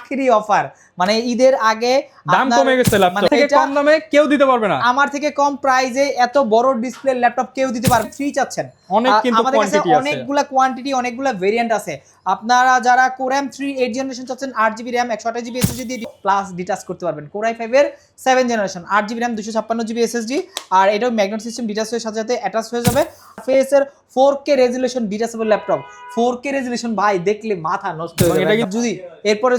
আখেরি অফার, মানে ঈদের আগে দাম কমে গেছে, ল্যাপটপ থেকে কম দামে কেউ দিতে পারবে না। আমার থেকে কম প্রাইসে এত বড় ডিসপ্লে ল্যাপটপ কেউ দিতে পারবে। ফ্রি চাচ্ছেন, অনেক কিন্তু আমাদের কাছে কোয়ান্টিটি আছে, অনেকগুলা কোয়ান্টিটি, অনেকগুলা ভেরিয়েন্ট আছে। আপনারা যারা Core i3 8 জেনারেশন চাচ্ছেন, 8GB RAM 128GB SSD দিয়ে প্লাস ডিটাচ করতে পারবেন। Core i5 এর 7 generation 8GB RAM 256GB SSD, আর এটাও ম্যাগনেট সিস্টেম ডিটাচ হয়ে সাথে সাথে অ্যাটাচ হয়ে যাবে। ফেস এর 4K resolution detachable laptop, 4K resolution ভাই দেখলে মাথা নষ্ট হয়ে যাবে। যদি এরপরে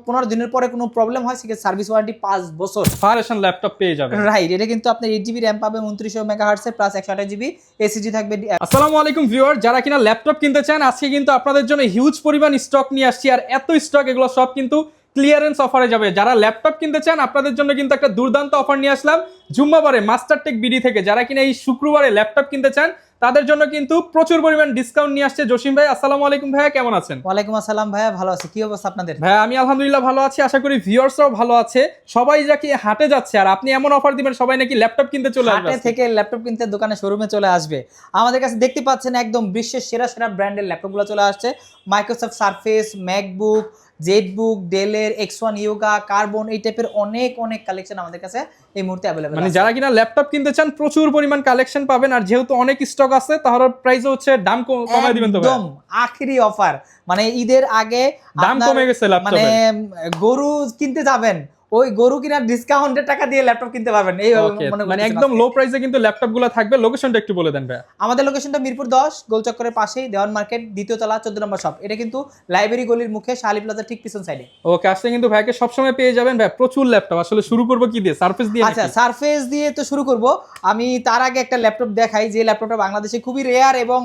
15 দিনের পরে কোনো প্রবলেম হয় সেক্ষেত্রে সার্ভিস ওয়ারেন্টি 5 বছর ফায়ারেশন ল্যাপটপ পেয়ে যাবেন। রাইট, এটা কিন্তু আপনার 8GB RAM পাবেন, 2900 মেগাহার্টজ প্লাস 128GB SSD থাকবে। আসসালামু আলাইকুম ভিউয়ার, যারা কিনা ল্যাপটপ কিনতে চান আজকে কিন্তু আপনাদের জন্য হিউজ পরিমাণ স্টক নিয়ে আসছি। আর এত স্টক, এগুলো সব কিন্তু ক্লিয়ারেন্স অফারে যাবে। যারা ল্যাপটপ কিনতে চান আপনাদের জন্য কিন্তু একটা দুর্দান্ত অফার নিয়ে আসলাম জুম্মাবারে মাস্টারটেক বিডি থেকে। যারা কিনা এই শুক্রবারে ল্যাপটপ কিনতে চান তাদের জন্য কিন্তু প্রচুর পরিমাণ ডিসকাউন্ট নিয়ে আসছে জসিম ভাই। আসসালামু আলাইকুম ভাইয়া, কেমন আছেন? ওয়ালাইকুম আসসালাম ভাইয়া, ভালো আছি। কি অবস্থা আপনাদের? ভাইয়া আমি আলহামদুলিল্লাহ ভালো আছি, আশা করি ভিউয়ার্সরাও ভালো আছে। সবাই নাকি হাটে যাচ্ছে আর আপনি এমন অফার দিবেন সবাই নাকি ল্যাপটপ কিনতে চলে আসবে। হাটে থেকে ল্যাপটপ কিনতে দোকানে শোরুমে চলে আসবে। আমাদের কাছে দেখতে পাচ্ছেন একদম বিশ্বের সেরা সেরা ব্র্যান্ডের ল্যাপটপগুলো চলে আসছে। মাইক্রোসফট সারফেস, ম্যাকবুক, জেটবুক, ডেলের X1 ইয়োগা, কার্বন, এই টাইপের অনেক অনেক কালেকশন আমাদের কাছে এই মুহূর্তে অ্যাভেলেবল। মানে যারা কিনা ল্যাপটপ কিনতে চান প্রচুর পরিমাণ কালেকশন পাবেন। আর যেহেতু অনেক স্টক আছে তাহলে প্রাইসও হচ্ছে দাম কমায় দিবেন তো ভাই? একদম আখেরি অফার, মানে ঈদের আগে দাম কমে গেছে ল্যাপটপে। মানে গরু কিনতে যাবেন, ওই গরু কিনার ডিসকাউন্টের টাকা দিয়ে ল্যাপটপ কিনতে পারবেন। এই মানে একদম লো প্রাইসে কিন্তু ল্যাপটপগুলো থাকবে। লোকেশনটা একটু বলে দেন ভাই। আমাদের লোকেশনটা মিরপুর 10 গোলচক্করের পাশেই, দেওয়ান মার্কেট, দ্বিতীয় তলা, 14 নম্বর শপ। এটা কিন্তু লাইব্রেরি গলির মুখে, শালি প্লাজার ঠিক পিছন সাইডে। ওকে, আসলে কিন্তু ভাইকে সবসময় পেয়ে যাবেন। ভাই প্রচুর ল্যাপটপ, আসলে শুরু করব কি দিয়ে? সারফেস দিয়ে? আচ্ছা, সারফেস দিয়ে তো শুরু করব। আমি তার আগে একটা ল্যাপটপ দেখাই, যে ল্যাপটপটা বাংলাদেশে খুবই রেয়ার এবং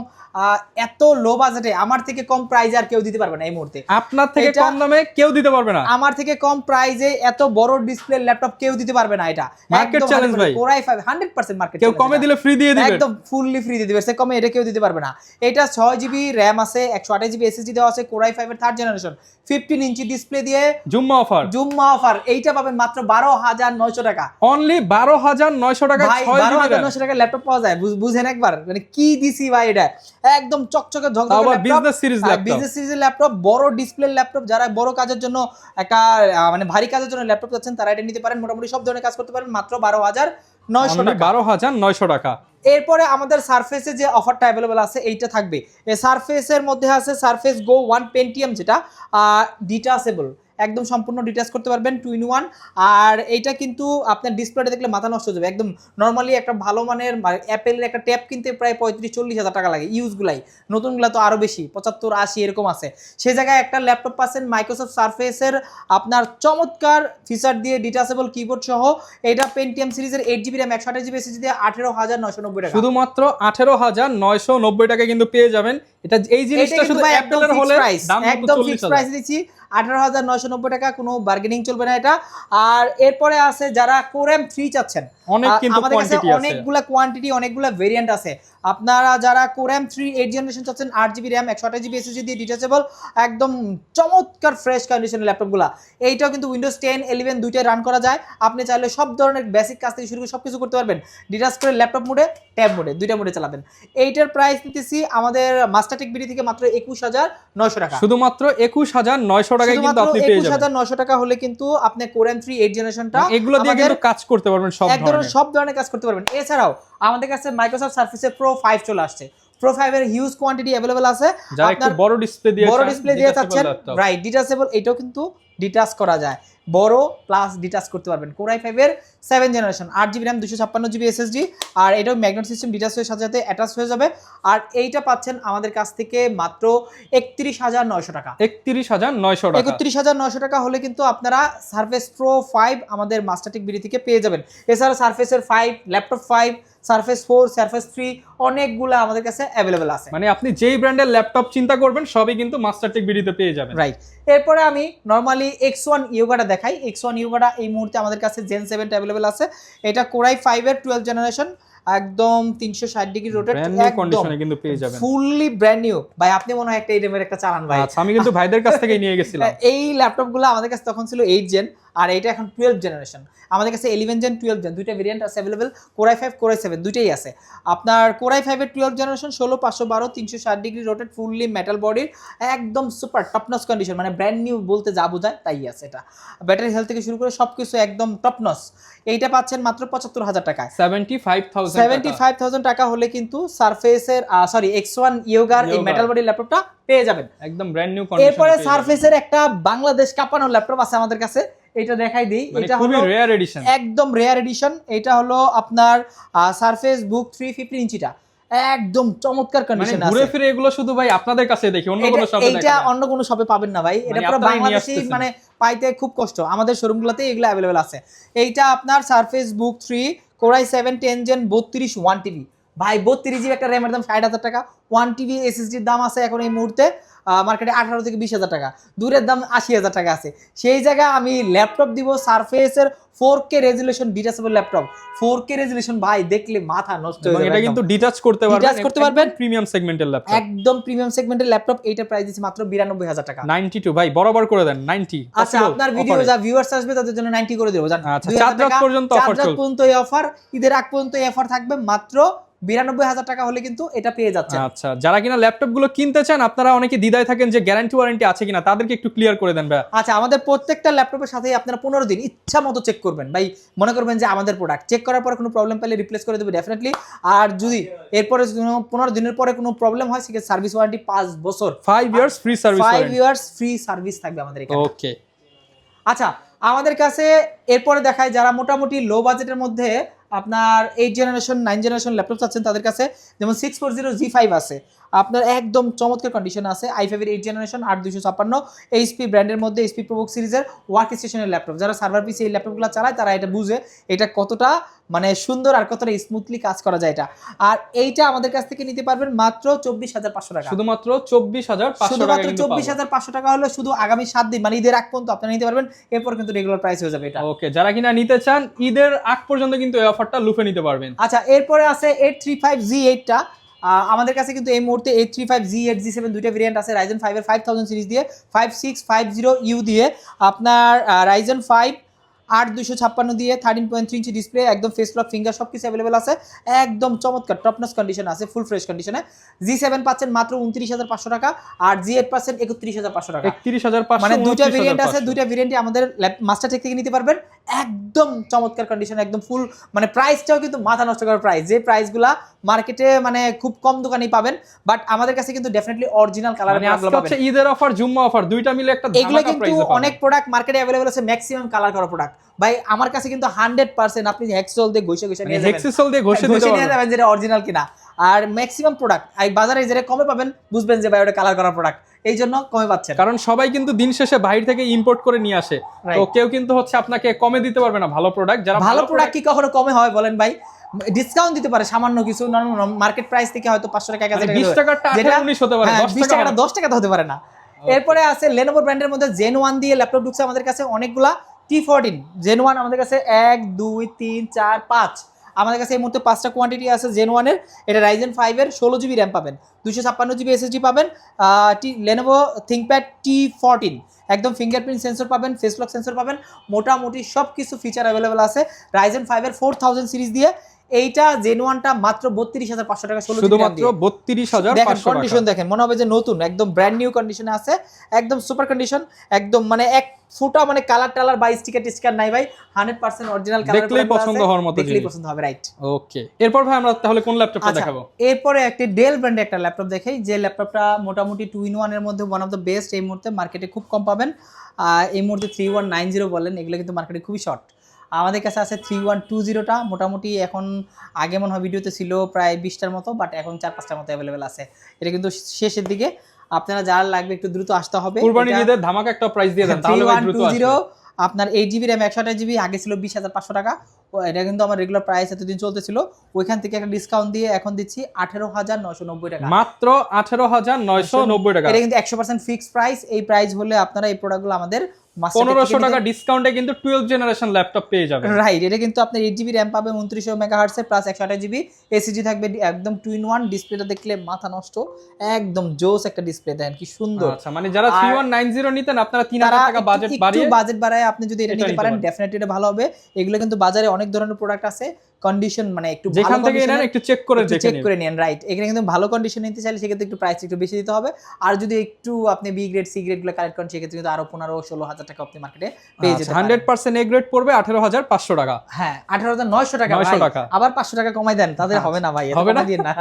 এত লো বাজেটে আমার থেকে কম প্রাইসে আর কেউ দিতে পারবে না এই মুহূর্তে। আপনার থেকে কম দামে কেউ দিতে পারবে না। আমার থেকে কম প্রাইসে এত বড় ডিসপ্লে ল্যাপটপ কেউ দিতে পারবে না। এটা মার্কেট চ্যালেঞ্জ ভাই। Core i5 100% মার্কেট কেউ কমে দিলে ফ্রি দিয়ে দিবে, একদম ফুললি ফ্রি দিয়ে দিবে। সে কমে এটা কেউ দিতে পারবে না। এটা 6GB RAM আছে, 128GB SSD দেওয়া আছে, Core i5 এর 3rd জেনারেশন, 15 ইঞ্চি ডিসপ্লে দিয়ে জুম্মা অফার। জুম্মা অফার এইটা পাবেন মাত্র 12,900 টাকা। অনলি 12,900 টাকা। ভাই 12,900 টাকা ল্যাপটপ পাওয়া যায়, বুঝেন একবার মানে কি দিছি ভাই। এটা একদম চকচকে ঝকঝকে laptop, business series laptop. Business সিরিজের ল্যাপটপ, বড় ডিসপ্লে ল্যাপটপ। যারা বড় কাজের জন্য একটা মানে ভারী কাজের জন্য ল্যাপটপ চাচ্ছেন তারা এটা নিতে পারেন। মোটামুটি সব ধরনের কাজ করতে পারেন মাত্র 12,900 টাকা। 12,900 টাকা। এরপরে আমাদের সারফেসে যে অফারটা অ্যাভেলেবল আছে এইটা থাকবে। এই সারফেসের মধ্যে আছে সারফেস গো 1 পেন্টিয়াম, যেটা ডিটাচেবল, একদম সম্পূর্ণ ডিটাচ করতে পারবেন 2-in-1। আর এইটা কিন্তু আপনার ডিসপ্লেটা দেখলে মাথা নষ্ট হয়ে যাবে। একদম নর্মালি একটা ভালো মানের অ্যাপেলের একটা ট্যাব কিনতে প্রায় 35-40 হাজার টাকা লাগে ইউজগুলাই, নতুনগুলা তো আরও বেশি, 75-80 এরকম আছে। সেই জায়গায় একটা ল্যাপটপ পাচ্ছেন মাইক্রোসফট সারফেসের আপনার চমৎকার ফিচার দিয়ে ডিটাচেবল কিবোর্ড সহ। এটা পেন্টিয়াম সিরিজের 8GB RAM 128GB SSD দিয়ে 18,990 টাকা, শুধুমাত্র 18,990 টাকা কিন্তু পেয়ে যাবেন। এটা এই জিনিসটা শুধু অ্যাপেলের হলে দাম একদম ফিক্সড প্রাইস দিচ্ছি 18,990 টাকা, কোনো বার্গেনিং চলবে না এটা। আর এরপরে আছে যারা Core i3 চাচ্ছেন, অনেক কিন্তু আমাদের কাছে কোয়ান্টিটি আছে, অনেকগুলা কোয়ান্টিটি, অনেকগুলা ভেরিয়েন্ট আছে। আপনারা যারা Core i3 8 জেনারেশন চাচ্ছেন, 8GB RAM 128GB SSD দিয়ে ডিটাচেবল, একদম চমৎকার ফ্রেশ কন্ডিশনের ল্যাপটপগুলা। এইটাও কিন্তু উইন্ডোজ 10, 11 দুইটাই রান করা যায়। আপনি চাইলে সব ধরনের বেসিক কাজ থেকে শুরু করে সবকিছু করতে পারবেন। ডিটাচ করে ল্যাপটপ মোডে, ট্যাব মোডে, দুইটা মোডে চালাবেন। এইটার প্রাইস নিতেছি আমাদের মাস্টারটেক বিডি থেকে মাত্র 21,900 টাকা। শুধুমাত্র 21,900 টাকায় কিন্তু আপনি পেয়ে যাবেন। 21,900 টাকা হলে কিন্তু আপনি Core i3 8 জেনারেশনটা এগুলো দিয়ে কিন্তু কাজ করতে পারবেন, সব ধরনের কাজ করতে পারবেন। এছাড়াও আমাদের কাছে মাইক্রোসফট সারফেস প্রো 5 চলে আসছে। প্রো 5 এর হিউজ কোয়ান্টিটি अवेलेबल আছে। যারা একটু বড় ডিসপ্লে দিয়ে চাচ্ছেন, রাইট, ডিটাচেবল, এটাও কিন্তু ডিটাচ করা যায়, বড় প্লাস ডিটাচ করতে পারবেন। Core i5 এর 7 generation 8GB RAM 256GB SSD, আর এটাও ম্যাগনেট সিস্টেম ডিটাচ হয়ে সাথে সাথে অ্যাটাচ হয়ে যাবে। আর এইটা পাচ্ছেন আমাদের কাছ থেকে মাত্র 31,900 টাকা। 31,900 টাকা। 31,900 টাকা হলে কিন্তু আপনারা সারফেস প্রো 5 আমাদের মাস্টারটেক বিডি থেকে পেয়ে যাবেন। এছাড়া সারফেসের 5, ল্যাপটপ 5, সারফেস 4, সারফেস 3 অনেকগুলো আমাদের কাছে অ্যাভেলেবল আছে। মানে আপনি যেই ব্র্যান্ডের ল্যাপটপ চিন্তা করবেন সবই কিন্তু মাস্টারটেক বিডিতে পেয়ে যাবেন, রাইট। এরপরে আমি নরমালি X1 ইয়োগাটা দেখাই। X1 ইয়োগাটা এই মুহূর্তে আমাদের কাছে Gen 7 অ্যাভেলেবল আছে। এটা Core i5 এর 12 জেনারেশন, একদম 360 ডিগ্রি রোটেট, কন্ডিশনে কিন্তু পেয়ে যাবেন, ফুললি ব্র্যান্ড নিউ। ভাই আপনি মনে হয় একটা এইরকমের একটা চালান ভাই। আচ্ছা, আমি কিন্তু ভাইদের কাছ থেকেই নিয়ে গেছিলাম। এই ল্যাপটপগুলো আমাদের কাছে তখন ছিল 8 জেন, আর এটা এখন 12 জেনারেশন। আমাদের কাছে 11 জেন 12 জেন দুইটা ভেরিয়েন্ট আছে available, core i5 core i7 দুইটাই আছে। আপনার কোর i5 এর 12 generation 16512 360 degree rotate fully metal বডির একদম সুপার টপ নচ কন্ডিশন, মানে ব্র্যান্ড নিউ বলতে যা বোঝায় তাই আছে এটা। ব্যাটারি হেলথ থেকে শুরু করে সবকিছু একদম টপ নচ। এইটা পাচ্ছেন মাত্র 75000 টাকায়। 75000 টাকা হলে কিন্তু সারফেসের X1 ইয়োগার এই মেটাল বডি ল্যাপটপটা পেয়ে যাবেন একদম ব্র্যান্ড নিউ কন্ডিশন। এরপরে সারফেসের একটা বাংলাদেশ কাঁপানো ল্যাপটপ আছে আমাদের কাছে, এটা দেখাই দিই। এটা হলো রেয়ার এডিশন, একদম রেয়ার এডিশন। এটা হলো আপনার সারফেস বুক 315 ইঞ্চিটা, একদম চমৎকার কন্ডিশন আছে। ঘুরে ফিরে এগুলো শুধু ভাই আপনাদের কাছে দেখি, অন্য কোনো শপে এটা অন্য কোনো শপে পাবেন না ভাই, এটা পুরো বাংলাদেশী মানে পাইতে খুব কষ্ট, আমাদের শোরুমগুলোতে এগুলো अवेलेबल আছে। এইটা আপনার সারফেস বুক 3 কোর i7 10 জেন 32 1 টিবি ভাই, 32 জিবি একটা র্যামের দাম 60000 টাকা, 1 টিবি এসএসডির দাম আছে এখন এই মুহূর্তে মার্কেটে 18 থেকে 20000 টাকা, দূরের দাম 80000 টাকা আছে। সেই জায়গায় আমি ল্যাপটপ দিব সারফেসের 4K resolution detachable laptop, 4K resolution ভাই দেখলে মাথা নষ্ট হয়ে যাবে। এটা কিন্তু ডিটাচ করতে পারবেন, প্রিমিয়াম সেগমেন্টের ল্যাপটপ, একদম প্রিমিয়াম সেগমেন্টের ল্যাপটপ। এইটার প্রাইস দিচ্ছি মাত্র 92000 টাকা। 92 ভাই বরাবর করে দেন 90। আচ্ছা আপনার ভিডিও যা ভিউয়ার্স আসবে তাদের জন্য 90 করে দেব জান। আচ্ছা 4 রাত পর্যন্ত অফার চলবে, 4 রাত পর্যন্ত এই অফার, ঈদের আগ পর্যন্ত এই অফার থাকবে। মাত্র 92000 টাকা হলে কিন্তু এটা পেয়ে যাচ্ছেন। আচ্ছা যারা কিনা ল্যাপটপ গুলো কিনতে চান, আপনারা অনেকে দ্বিধায় থাকেন যে গ্যারান্টি ওয়ারেন্টি আছে কিনা, তাদেরকে একটু ক্লিয়ার করে দেন ভাই। আচ্ছা আমাদের প্রত্যেকটা ল্যাপটপের সাথেই আপনারা 15 দিন ইচ্ছা মতো চেক করবেন ভাই, মনে করবেন যে আমাদের প্রোডাক্ট চেক করার পরে কোনো প্রবলেম পেলে রিপ্লেস করে দেবে ডেফিনেটলি। আর যদি এরপরে 15 দিনের পরে কোনো প্রবলেম হয় সেক্ষেত্রে সার্ভিস ওয়ারেন্টি 5 বছর, 5 years free service, 5 years free service থাকবে আমাদের এখানে। ওকে আচ্ছা আমাদের কাছে এরপরে দেখায় যারা মোটামুটি লো বাজেটের মধ্যে আপনার 8 জেনারেশন 9 জেনারেশন ল্যাপটপ চাচ্ছেন, তাদের কাছে যেমন 640 G5 আছে, আপনার একদম চমৎকার কন্ডিশন আছে। i5 এর 8 জেনারেশন 8256 HP ব্র্যান্ডের মধ্যে HP ProBook সিরিজের ওয়ার্ক স্টেশনের ল্যাপটপ। যারা সার্ভার পিসি এই ল্যাপটপগুলো চালায় তারা এটা বুঝে এটা কতটা মানে সুন্দর আর কতটা স্মুথলি কাজ করা যায় এটা। আর এইটা আমাদের কাছ থেকে নিতে পারবেন মাত্র 24500 টাকা, শুধুমাত্র 24500 টাকা, শুধুমাত্র 24500 টাকা হলে শুধু আগামী 7 দিন মানে ঈদের আগ পর্যন্ত আপনারা নিতে পারবেন, এরপর কিন্তু রেগুলার প্রাইস হয়ে যাবে এটা। ওকে যারা কিনা নিতে চান ঈদের আগ পর্যন্ত কিন্তু এই অফারটা লুফে নিতে পারবেন। আচ্ছা এরপরে আছে 835G8টা, আমাদের কাছে কিন্তু এই মুহূর্তে 835G8 G7 দুইটা ভেরিয়েন্ট আছে। Ryzen 5 এর 5000 সিরিজ দিয়ে 5650U দিয়ে আপনার Ryzen 5 8256 দিয়ে 13.3 ইঞ্চি ডিসপ্লে, একদম ফেস লক ফিঙ্গার সবকিছু अवेलेबल আছে, একদম চমৎকার টপনচ কন্ডিশন আছে, ফুল ফ্রেশ কন্ডিশনে। G7 পাচ্ছেন মাত্র 29500 টাকা আর G8 পাচ্ছেন 31500 টাকা, 31500, মানে দুইটা ভেরিয়েন্ট আছে, দুইটা ভেরিয়েন্টই আমাদের মাস্টার টেক থেকে নিতে পারবেন, একদম চমৎকার কন্ডিশন, একদম ফুল মানে প্রাইসটাও কিন্তু মাথা নষ্ট করার প্রাইস, যে প্রাইসগুলা মার্কেটে মানে খুব কম দোকানেই পাবেন, বাট আমাদের কাছে কিন্তু ডেফিনেটলি অরিজিনাল কালারের প্রোডাক্টগুলো পাবেন। আজকে ঈদের অফার জুম্মা অফার দুইটা মিলে একটা ধামাকা এগুলো প্রাইসে কিন্তু পাবেন। অনেক প্রোডাক্ট মার্কেটে अवेलेबल আছে, ম্যাক্সিমাম কালার করা প্রোডাক্ট ভাই আমার কাছে কিন্তু 100% আপনি হেক্সল দিয়ে ঘষে ঘষে নিয়ে যাবেন, হেক্সিসল দিয়ে ঘষে নিয়ে যাবেন যেটা অরিজিনাল কিনা। আর ম্যাক্সিমাম প্রোডাক্ট এই বাজারে যেটা কমে পাবেন বুঝবেন যে ভাই ওটা কালার করা প্রোডাক্ট, এই জন্য কমে পাচ্ছেন। কারণ সবাই কিন্তু দিন শেষে বাইরে থেকে ইম্পোর্ট করে নিয়ে আসে, তো কেউ কিন্তু হচ্ছে আপনাকে কমে দিতে পারবে না ভালো প্রোডাক্ট। যারা ভালো প্রোডাক্ট কি কখনো কমে হয় বলেন ভাই? ডিসকাউন্ট দিতে পারে সামান্য কিছু, মার্কেট প্রাইস থেকে হয়তো 500 টাকা 1000 টাকা 20 টাকাটা 19 হতে পারে, 20 টাকাটা 10 টাকা হতে পারে না। এরপরে আছে Lenovo ব্র্যান্ডের মধ্যে Gen 1 দিয়ে ল্যাপটপ ঢুকছে আমাদের কাছে অনেকগুলা, T14 Gen 1 আমাদের কাছে 1 2 3 4 5 আমাদের কাছে এই মুহূর্তে 5টা কোয়ান্টিটি আছে Gen 1 এর। এটা Ryzen 5 এর 16GB RAM পাবেন, 256GB SSD পাবেন, Lenovo ThinkPad T14 একদম ফিঙ্গারপ্রিন্ট সেন্সর পাবেন, ফেস লক সেন্সর পাবেন, মোটামুটি সব কিছু ফিচার अवेलेबल আছে Ryzen 5 এর 4000 সিরিজ দিয়ে। এইটা Gen 1টা মাত্র 32500 টাকা, শুধুমাত্র 32500 টাকা। কন্ডিশন দেখেন মনে হবে যে নতুন, একদম ব্র্যান্ড নিউ কন্ডিশনে আছে, একদম সুপার কন্ডিশন, একদম মানে এক ফুটা মানে কালার টালার বা স্টিকার নাই ভাই, 100% অরিজিনাল কালার, দেখলেই পছন্দ হওয়ার মতো, দেখলেই পছন্দ হবে, রাইট। ওকে এরপর ভাই আমরা তাহলে কোন ল্যাপটপটা দেখাবো? এরপরে একটা ডেল ব্র্যান্ডের একটা ল্যাপটপ দেখাই, যে ল্যাপটপটা মোটামুটি 2-in-1 এর মধ্যে ওয়ান অফ দ্য বেস্ট, এই মুহূর্তে মার্কেটে খুব কম পাবেন। এই মুহূর্তে 3190 বলেন, এগুলো কিন্তু মার্কেটে খুবই শর্ট। আমাদের কাছে আছে 3120টা, মোটামুটি এখন আগে মনে হয় ভিডিওতে ছিল প্রায় 20টার মতো, বাট এখন 4-5টার মতো অ্যাভেলেবেল আছে। এটা কিন্তু শেষের দিকে, আপনারা যারা লাগবে একটু দ্রুত আসতে হবে। কুরবানি ঈদের ধামাকা একটা প্রাইস দিয়ে দেন তাহলে ভাই দ্রুত আসবে। আপনার 8GB RAM 128GB আগে ছিল 20500 টাকা, এটা কিন্তু আমার রেগুলার প্রাইস এতদিন চলতেছিল, ওইখান থেকে একটা ডিসকাউন্ট দিয়ে এখন দিচ্ছি 18990 টাকা, মাত্র 18990 টাকা। এটা কিন্তু 100% ফিক্সড প্রাইস। এই প্রাইস হলে আপনারা এই প্রোডাক্টগুলো আমাদের 1500 টাকা ডিসকাউন্টে কিন্তু 12 জেনারেশন ল্যাপটপ পেয়ে যাবেন। রাইট, এটা কিন্তু আপনি 8GB র্যাম পাবেন, 2900 মেগাহার্টজের প্লাস 128GB এসএসডি থাকবে, একদম 2-in-1। ডিসপ্লেটা দেখলে মাথা নষ্ট, একদম জোস একটা ডিসপ্লে, দেন কি সুন্দর। আচ্ছা, মানে যারা 3190 নিতেন আপনারা 3000 টাকা বাজেট বাড়িয়ে, একটু বাজেট বাড়ায় আপনি যদি এটা নিতে পারেন ডেফিনেটলি এটা ভালো হবে। এগুলো কিন্তু বাজারে অনেক ধরনের প্রোডাক্ট আছে, কন্ডিশন মানে একটু যেখান থেকে নেন একটু চেক করে নেন। রাইট, এখানে কিন্তু ভালো কন্ডিশন নিতে চাইলে সেক্ষেত্রে একটু প্রাইস একটু বেশি দিতে হবে। আর যদি একটু আপনি বি গ্রেড সি গ্রেড গুলো কালেক্ট করেন সেক্ষেত্রে কিন্তু আরো 15-16 টাকা আপনি মার্কেটে পেয়ে যেতে পারেন। 100% এ গ্রেড পড়বে 18500 টাকা। হ্যাঁ, 18900 টাকা ভাই, আবার 500 টাকা কমাই দেন, তাদের হবে না ভাই, এটা কমাই দিন না।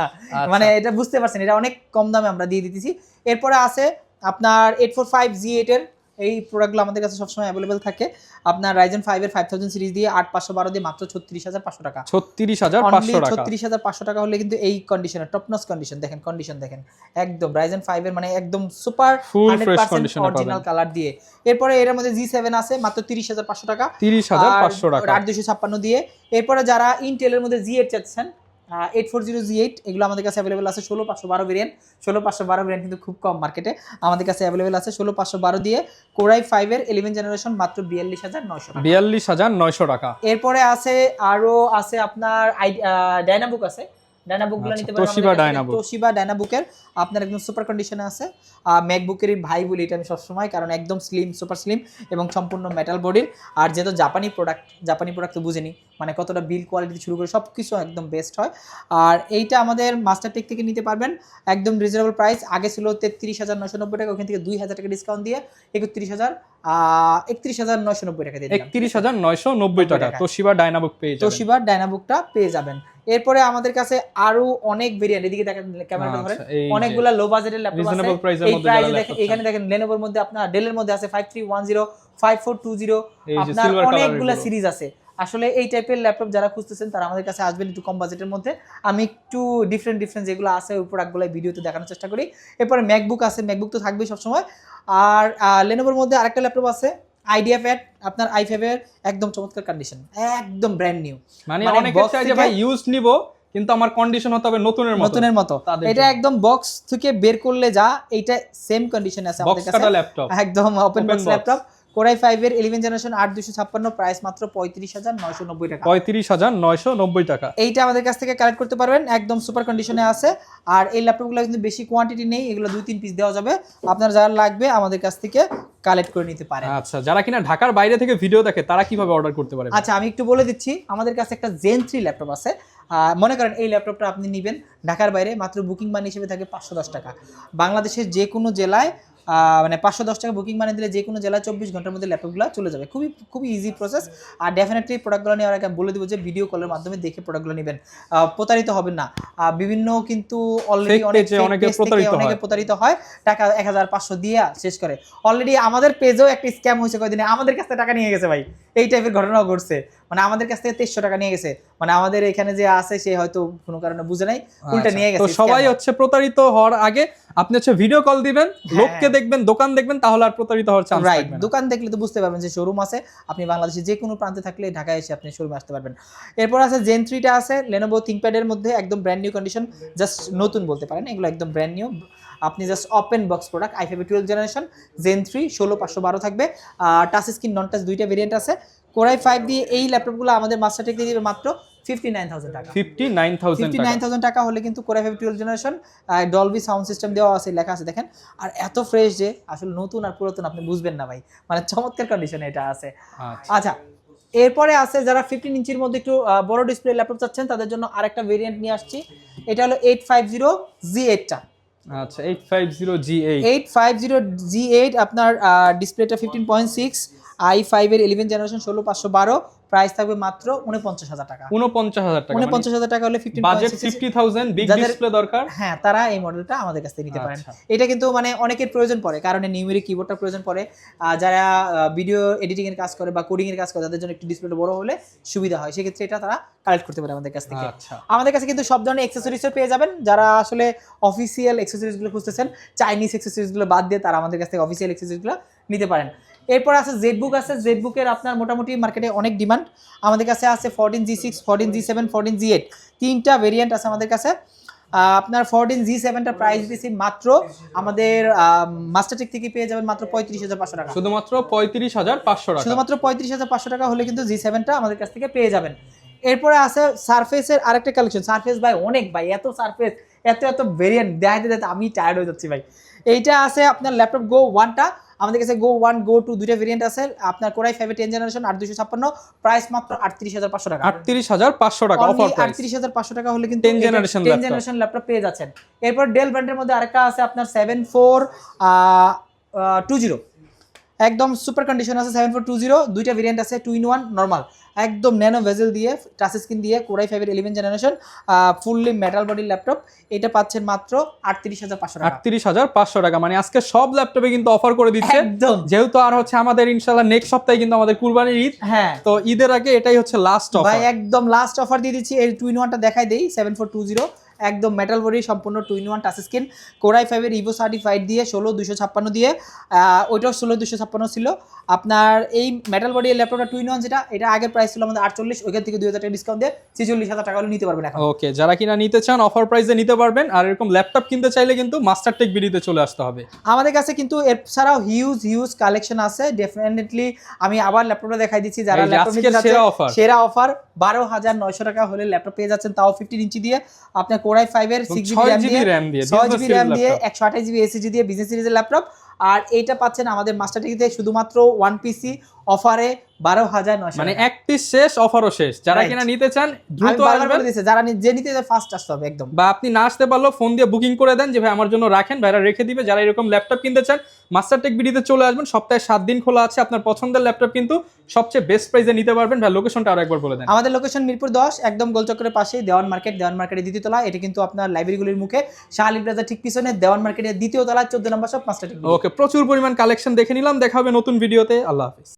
মানে এটা বুঝতে পারছেন, এটা অনেক কম দামে আমরা দিয়ে দিতেছি। এরপরে আছে আপনার 845G8 এর এই প্রোডাক্টগুলো আমাদের কাছে সবসময় অ্যাভেলেবেল থাকে। আপনার Ryzen 5 এর 5000 সিরিজ দিয়ে 8512 দিয়ে মাত্র 36500 টাকা। 36500 টাকা, 36500 টাকা হলে কিন্তু এই কন্ডিশনে টপ নচ কন্ডিশন, দেখেন কন্ডিশন দেখেন, একদম Ryzen 5 এর মানে একদম সুপার 100% অরিজিনাল কালার দিয়ে। এরপরে এর মধ্যে G7 আছে মাত্র 30500 টাকা, 30500 টাকা 8256 দিয়ে। এরপরে যারা ইন্টেলের মধ্যে G8 চাচ্ছেন 840G8, এগুলো আমাদের কাছে অ্যাভেলেবেল আছে 16512 ভেরিয়েন্ট। 16512 ভেরিয়েন্ট কিন্তু খুব কম মার্কেটে, আমাদের কাছে অ্যাভেলেবেল আছে 16512 দিয়ে। Core i5 এর 11 জেনারেশন মাত্র 42900 টাকা, 42900 টাকা। এরপরে আছে আরো আছে আপনার ডায়নাবুক আছে, ডায়নাবুকগুলো নিতে পারেন। তোশিবা ডায়নাবুকের আপনার একদম সুপার কন্ডিশনে আছে। ম্যাকবুকের ভাই বলি এটা আমি সবসময়, কারণ একদম স্লিম, সুপার স্লিম এবং সম্পূর্ণ মেটাল বডির। আর যেহেতু জাপানি প্রোডাক্ট তো বুঝেনি মানে কতটা বিল কোয়ালিটি শুরু করে সব কিছু একদম বেস্ট হয়। আর এইটা আমাদের মাস্টারটেক থেকে নিতে পারবেন একদম রিজনেবল প্রাইস। আগে ছিল 33990 টাকা, ওখান থেকে 2000 টাকা ডিসকাউন্ট দিয়ে 31990 টাকা দিয়ে 31990 টাকা তোশিবা ডায়নাবুক পেয়ে যাবেন। তোশিবা ডায়নাবুকটা পেয়ে যাবেন। এরপরে আমাদের কাছে আরো অনেক ভেরিয়েন্ট, এদিকে দেখেন ক্যামেরাটা ধরেন, অনেকগুলা লো বাজেটের ল্যাপটপ আছে এই প্রাইসে। দেখেন এখানে দেখেন লেনোভোর মধ্যে আপনার ডেলের মধ্যে আছে 5310, 5420, আপনার অনেকগুলা সিরিজ আছে। আসলে এই টাইপের ল্যাপটপ যারা খুঁজতেছেন তারা আমাদের কাছে আসবেন একটু কম বাজেটের মধ্যে। আমি একটু ডিফারেন্ট যেগুলো আছে ওই প্রোডাক্টগুলো ভিডিওতে দেখানোর চেষ্টা করি। এরপরে ম্যাকবুক আছে, ম্যাকবুক তো থাকবেই সবসময়। আর লেনোভোর মধ্যে আরেকটা ল্যাপটপ আছে আইডিয়া প্যাড, আপনার i5 এর একদম চমৎকার কন্ডিশন, একদম ব্র্যান্ড নিউ। মানে অনেকে চায় যে ভাই ইউজ নিব কিন্তু আমার কন্ডিশন হতে হবে নতুনের মতো। এটা একদম বক্স থেকে বের করলে যা এইটা সেম কন্ডিশনে আছে আমাদের কাছে, একদম open box laptop. Core i5 এর 11 জেনারেশন 8256, প্রাইস মাত্র 35990 টাকা, 35990 টাকা। এইটা আমাদের কাছ থেকে কালেক্ট করতে পারবেন, একদম সুপার কন্ডিশনে আছে। আর এই ল্যাপটপগুলো কিন্তু বেশি কোয়ান্টিটি নেই, এগুলো 2-3 পিস দেওয়া যাবে, আপনার যারা লাগবে আমাদের কাছ থেকে কালেক্ট করে নিতে পারেন। আচ্ছা, যারা কিনা ঢাকার বাইরে থেকে ভিডিও দেখে তারা কিভাবে অর্ডার করতে পারে? আচ্ছা, আমি একটু বলে দিচ্ছি, আমাদের কাছে একটা Zen 3 ল্যাপটপ আছে। মনে করেন এই ল্যাপটপটা আপনি নেবেন ঢাকার বাইরে, মাত্র বুকিং মানি হিসেবে থাকে 510 টাকা। বাংলাদেশের যে কোনো জেলায় মানে 510 টাকা বুকিং মানি দিলে যে কোনো জেলায় 24 ঘন্টার মধ্যে ল্যাপটপগুলো চলে যাবে। খুবই ইজি প্রসেস। আর ডেফিনেটলি প্রোডাক্টগুলো নেওয়ার আগে বলে দেবো যে ভিডিও কলের মাধ্যমে দেখে প্রোডাক্টগুলো নেবেন, প্রতারিত হবেন না। বিভিন্ন কিন্তু অলরেডি অনেকে প্রতারিত হয়, টাকা 1500 দিয়ে শেষ করে। অলরেডি আমাদের পেজেও একটা স্ক্যাম হয়েছে কয়েকদিনে, আমাদের কাছ থেকে টাকা নিয়ে গেছে ভাই, এই টাইপের ঘটনাও ঘটছে। মানে আমাদের কাছ থেকে 2300 টাকা নিয়ে গেছে, মানে আমাদের এখানে যে আছে সে হয়তো কোনো কারণে বুঝে নাই, উল্টা নিয়ে গেছে। তো সবাই হচ্ছে প্রতারিত হওয়ার আগে আপনি হচ্ছে ভিডিও কল দিবেন, লোককে দেখবেন, দোকান দেখবেন, তাহলে আর প্রতারিত হওয়ার চান্স থাকবে না। দোকান দেখলে তো বুঝতে পারবেন যে শোরুম আছে, আপনি বাংলাদেশে যে কোনো প্রান্তে থাকলে ঢাকায় এসে আপনি শোরুমে আসতে পারবেন। এরপর আছে Zen 3টা আছে Lenovo ThinkPad এর মধ্যে, একদম ব্র্যান্ড নিউ কন্ডিশন, জাস্ট নতুন বলতে পারেন, এগুলো একদম ব্র্যান্ড নিউ। আপনি just open box product, i5 12 generation Zen 3 16512 থাকবে। টাচ স্ক্রিন নন টাচ দুইটা ভেরিয়েন্ট আছে। Core i5 দিয়ে এই ল্যাপটপগুলো আমাদের মাস্টারটেক দিয়ে দিবে মাত্র 59000 টাকা। 59000 টাকা হলে কিন্তু Core i5 12 generation, Dolby sound system দেওয়া আছে, লেখা আছে দেখেন। আর এত ফ্রেশ যে আসলে নতুন আর পুরাতন আপনি বুঝবেন না ভাই, মানে চমৎকার কন্ডিশনে এটা আছে। আচ্ছা, এরপরে আছে যারা 15 ইঞ্চির মধ্যে একটু বড় ডিসপ্লে ল্যাপটপ চাচ্ছেন তাদের জন্য আরেকটা ভেরিয়েন্ট নিয়ে আসছি, এটা হলো 850G8 টা। আচ্ছা, 850G8 850G8 আপনার ডিসপ্লেটা 15.6, i5 এর 11 জেনারেশন 16512, প্রাইস থাকবে মাত্র 49000 টাকা। 49000 টাকা হলে 15.6, বাজেট 50000, বিগ ডিসপ্লে দরকার, হ্যাঁ তারা এই মডেলটা আমাদের কাছ থেকে নিতে পারেন। এটা কিন্তু মানে অনেকের প্রয়োজন পড়ে, কারণ নিউমেরিক কিবোর্ডটা প্রয়োজন পড়ে, যারা ভিডিও এডিটিং এর কাজ করে বা কোডিং এর কাজ করে তাদের জন্য একটু ডিসপ্লেটা বড় হলে সুবিধা হয়, সেক্ষেত্রে এটা তারা কালেক্ট করতে পারে আমাদের কাছ থেকে। আমাদের কাছে কিন্তু সব ধরনের অ্যাকসেসরিজও পেয়ে যাবেন, যারা আসলে অফিসিয়াল অ্যাকসেসরিজগুলো খুঁজতেছেন, চাইনিজ অ্যাকসেসরিজগুলো বাদ দিয়ে তারা আমাদের কাছ থেকে অফিসিয়াল অ্যাকসেসরিজগুলো নিতে পারেন। এরপর আছে জেডবুক আছে, জেডবুকের আপনার মোটামুটি মার্কেটে অনেক ডিমান্ড। আমাদের কাছে আছে 14G6, 14G7, 14G8, তিনটা ভেরিয়েন্ট আছে আমাদের কাছে। আপনার 14G7টা প্রাইস দিছি মাত্র আমাদের মাস্টারটেক থেকে পেয়ে যাবেন মাত্র 35,500 টাকা। শুধুমাত্র 35,500 টাকা। শুধুমাত্র 35,500 টাকা হলে কিন্তু G7টা আমাদের কাছ থেকে পেয়ে যাবেন। এরপরে আছে সারফেসের আরেকটা কালেকশন। সারফেস ভাই অনেক ভাই, এত সারফেস, এত ভেরিয়েন্ট দেখাতে দেখাতে আমি টায়ার্ড হয়ে যাচ্ছি ভাই। এইটা আছে আপনার ল্যাপটপ গো 1টা, আমাদের কাছে গো 1 গো 2 দুইটা ভেরিয়েন্ট আছে। আপনার কোরাই 5 10 জেনারেশন 8256, প্রাইস মাত্র 38,500 টাকা। 38,500 টাকা অফার প্রাইস। 38,500 টাকা হলে কিন্তু 10 জেনারেশন 10 জেনারেশন ল্যাপটপ পেয়ে যাচ্ছেন। এরপর ডেল ব্র্যান্ডের মধ্যে আরেকটা আছে আপনার 7420, একদম সুপার কন্ডিশন আছে 7420, দুইটা ভেরিয়েন্ট আছে 2-in-1 নরমাল, একদম ন্যানো ভেজেল দিয়ে টাচ স্ক্রিন দিয়ে core i 5 11 generation fully metal body laptop. এটা পাচ্ছেন মাত্র 38,500 টাকা। 38,500 টাকা, মানে আজকে সব ল্যাপটপে কিন্তু অফার করে দিচ্ছে একদম। যেহেতু আর হচ্ছে আমাদের ইনশাআল্লাহ নেক্সট সপ্তাহে কিন্তু আমাদের কুরবানির ঈদ। হ্যাঁ, তো ঈদের আগে এটাই হচ্ছে লাস্ট অফার ভাই একদম লাস্ট অফার দিয়ে দিচ্ছি। এই 2-in-1টা দেখাই দেই, 7420, একদম মেটাল বডি সম্পূর্ণ 2-in-1 টাচ স্ক্রিন কোরাই 5 এর ইভো সার্টিফাইড দিয়ে 16256 দিয়ে, ওইটাও 16256 ছিল। আপনার এই মেটাল বডি ল্যাপটপটা 2-in-1 যেটা, এটা আগের প্রাইস ছিল আমাদের 48, ওইখান থেকে 2000 টাকা ডিসকাউন্ট দিয়ে 46,000 টাকা হলে নিতে পারবেন এখন। ওকে, যারা কিনা নিতে চান অফার প্রাইসে নিতে পারবেন। আর এরকম ল্যাপটপ কিনতে চাইলে কিন্তু মাস্টারটেক ভিডিওতে চলে আসতে হবে। আমাদের কাছে কিন্তু এছাড়াও হিউজ কালেকশন আছে। ডেফিনেটলি আমি আবার ল্যাপটপটা দেখাই দিচ্ছি। যারা এই যে ল্যাপটপ আজকের নিতে সেরা যাচ্ছে, offer। সেরা অফার 12,900 টাকা হলে ল্যাপটপ পেয়ে যাচ্ছেন, তাও 15 ইঞ্চি দিয়ে। আপনার কোরাই 5 এর 6GB RAM দিয়ে 6GB RAM দিয়ে 128GB SSD দিয়ে বিজনেস সিরিজের ল্যাপটপ। আর এইটা পাচ্ছেন আমাদের মাস্টারটেক থেকে শুধুমাত্র 1 পিসি অফারে 12,900, মানে এক পিস শেষ অফারও শেষ। যারা Right. কিনা নিতে চান দ্রুত আমি বারবার আসবেন, বলে দিয়েছি, যারা যে নিতে যায় ফার্স্ট আসতে হবে একদম। বা আপনি না আসতে পারলেও ফোন দিয়ে বুকিং করে দেন যে ভাই আমার জন্য রাখেন, ভাইরা রেখে দিবে। যারা এরকম ল্যাপটপ কিনতে চান মাস্টারটেক ভিডিওতে চলে আসবেন। সপ্তাহে 7 দিন খোলা আছে। আপনার পছন্দের ল্যাপটপ কিন্তু সবচেয়ে বেস্ট প্রাইসে নিতে পারবেন। ভাই লোকেশনটা আরো একবার বলে দেন। আমাদের লোকেশন মিরপুর 10, একদম গোলচক্করের পাশেই দেওয়ান মার্কেটের দ্বিতীয় তলা। এটা কিন্তু আপনার লাইব্রেরিগুলির মুখে শাহালি প্লাজা ঠিক পিছনে দেওয়ান মার্কেটের দ্বিতীয় তলা 14 নম্বর শপ মাস্টারটেক। ওকে, প্রচুর পরিমাণ কালেকশন দেখে নিলাম। দেখা হবে নতুন ভিডিওতে। আল্লাহ হাফেজ।